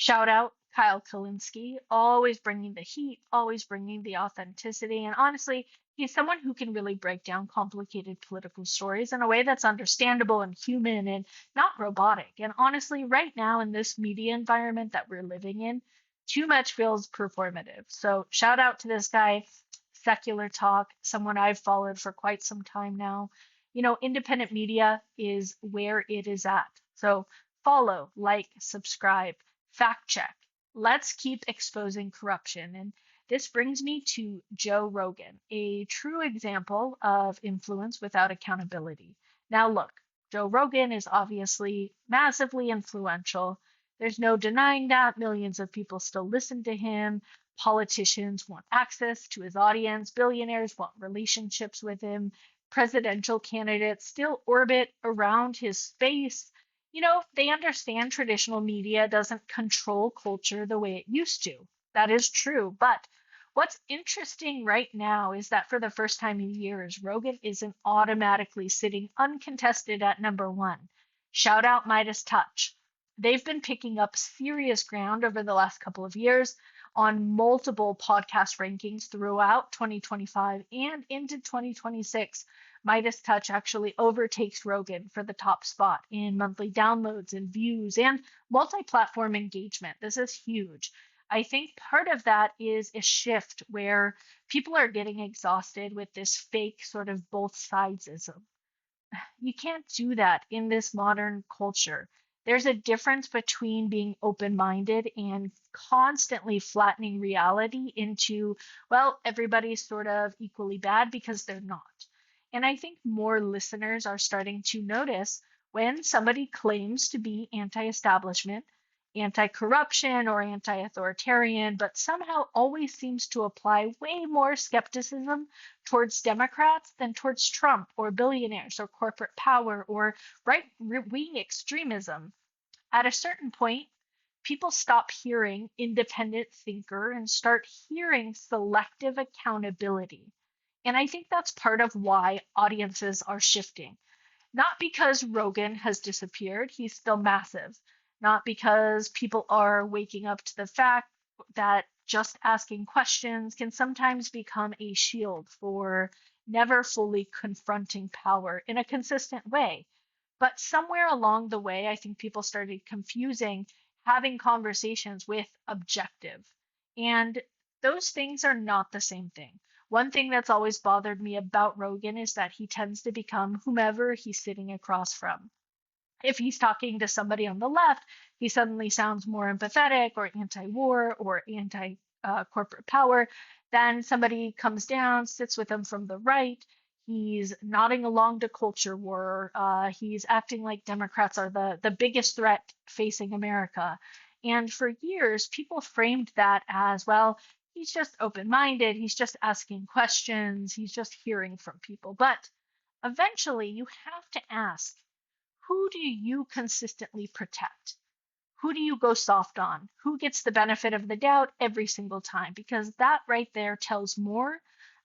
Shout out Kyle Kulinski, always bringing the heat, always bringing the authenticity. And honestly, he's someone who can really break down complicated political stories in a way that's understandable and human and not robotic. And honestly, right now in this media environment that we're living in, too much feels performative. So shout out to this guy, Secular Talk, someone I've followed for quite some time now. Independent media is where it is at. So follow, like, subscribe, fact check. Let's keep exposing corruption. And this brings me to Joe Rogan, a true example of influence without accountability. Now, look, Joe Rogan is obviously massively influential. There's no denying that. Millions of people still listen to him. Politicians want access to his audience. Billionaires want relationships with him. Presidential candidates still orbit around his space. They understand traditional media doesn't control culture the way it used to. That is true. But what's interesting right now is that for the first time in years, Rogan isn't automatically sitting uncontested at number one. Shout out MeidasTouch. They've been picking up serious ground over the last couple of years on multiple podcast rankings throughout 2025 and into 2026. MeidasTouch actually overtakes Rogan for the top spot in monthly downloads and views and multi-platform engagement. This is huge. I think part of that is a shift where people are getting exhausted with this fake sort of both sidesism. You can't do that in this modern culture. There's a difference between being open minded and constantly flattening reality into, well, everybody's sort of equally bad because they're not. And I think more listeners are starting to notice when somebody claims to be anti establishment, anti corruption, or anti authoritarian, but somehow always seems to apply way more skepticism towards Democrats than towards Trump or billionaires or corporate power or right wing extremism. At a certain point, people stop hearing independent thinker and start hearing selective accountability. And I think that's part of why audiences are shifting. Not because Rogan has disappeared, he's still massive. Not because people are waking up to the fact that just asking questions can sometimes become a shield for never fully confronting power in a consistent way. But somewhere along the way, I think people started confusing having conversations with objective. And those things are not the same thing. One thing that's always bothered me about Rogan is that he tends to become whomever he's sitting across from. If he's talking to somebody on the left, he suddenly sounds more empathetic or anti war or anti corporate power. Then somebody comes down, sits with him from the right. He's nodding along to culture war. He's acting like Democrats are the biggest threat facing America. And for years, people framed that as, well, he's just open minded. He's just asking questions. He's just hearing from people. But eventually, you have to ask, who do you consistently protect? Who do you go soft on? Who gets the benefit of the doubt every single time? Because that right there tells more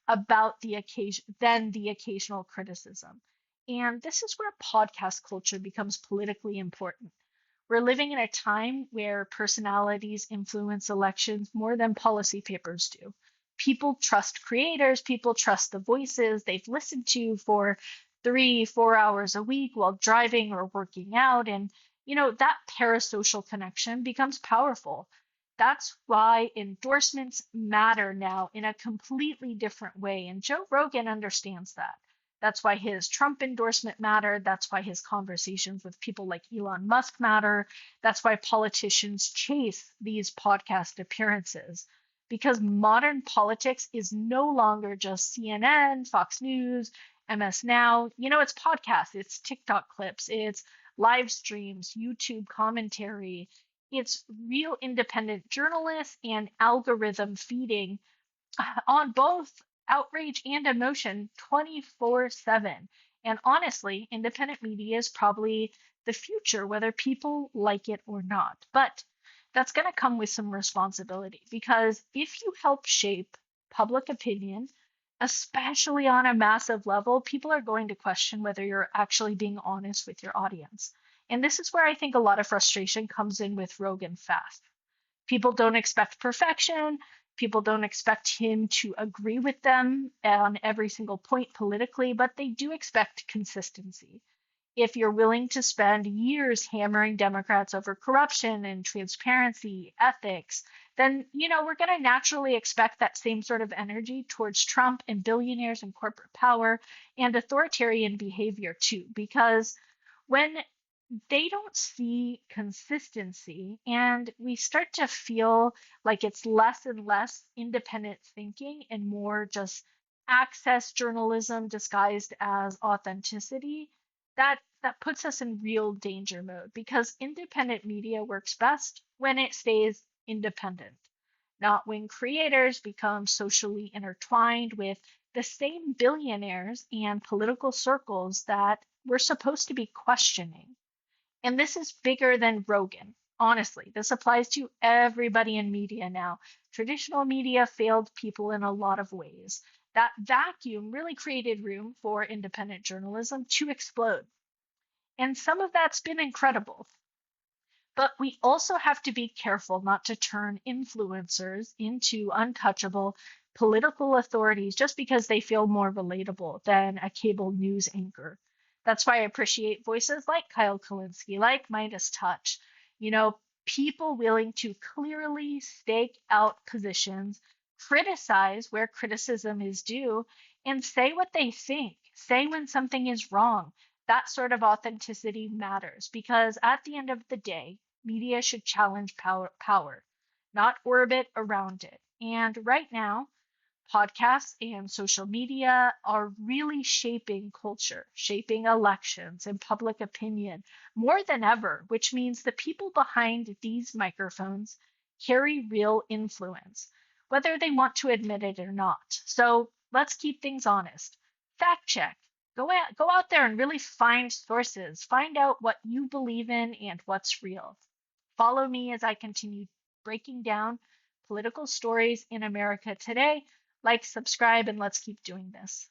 about the occasion than the occasional criticism. And this is where podcast culture becomes politically important. We're living in a time where personalities influence elections more than policy papers do. People trust creators, people trust the voices they've listened to for 3, 4 hours a week while driving or working out. And, that parasocial connection becomes powerful. That's why endorsements matter now in a completely different way. And Joe Rogan understands that. That's why his Trump endorsement mattered. That's why his conversations with people like Elon Musk matter. That's why politicians chase these podcast appearances. Because modern politics is no longer just CNN, Fox News, MS Now. It's podcasts, it's TikTok clips, it's live streams, YouTube commentary. It's real independent journalists and algorithm feeding on both outrage and emotion 24/7. And honestly, independent media is probably the future, whether people like it or not. But that's going to come with some responsibility because if you help shape public opinion, especially on a massive level, people are going to question whether you're actually being honest with your audience. And this is where I think a lot of frustration comes in with Rogan fast. People don't expect perfection. People don't expect him to agree with them on every single point politically, but they do expect consistency. If you're willing to spend years hammering Democrats over corruption and transparency, ethics, then, we're going to naturally expect that same sort of energy towards Trump and billionaires and corporate power and authoritarian behavior too. Because when they don't see consistency, and we start to feel like it's less and less independent thinking and more just access journalism disguised as authenticity, that puts us in real danger mode, because independent media works best when it stays independent, not when creators become socially intertwined with the same billionaires and political circles that we're supposed to be questioning. And this is bigger than Rogan. Honestly, this applies to everybody in media now. Traditional media failed people in a lot of ways. That vacuum really created room for independent journalism to explode. And some of that's been incredible. But we also have to be careful not to turn influencers into untouchable political authorities just because they feel more relatable than a cable news anchor. That's why I appreciate voices like Kyle Kulinski, like MeidasTouch, you know, people willing to clearly stake out positions, criticize where criticism is due, and say what they think, say when something is wrong. That sort of authenticity matters, because at the end of the day, media should challenge power, not orbit around it. And right now, podcasts and social media are really shaping culture, shaping elections and public opinion more than ever, which means the people behind these microphones carry real influence, whether they want to admit it or not. So let's keep things honest. Fact check. Go out there and really find sources. Find out what you believe in and what's real. Follow me as I continue breaking down political stories in America today. Like, subscribe, and let's keep doing this.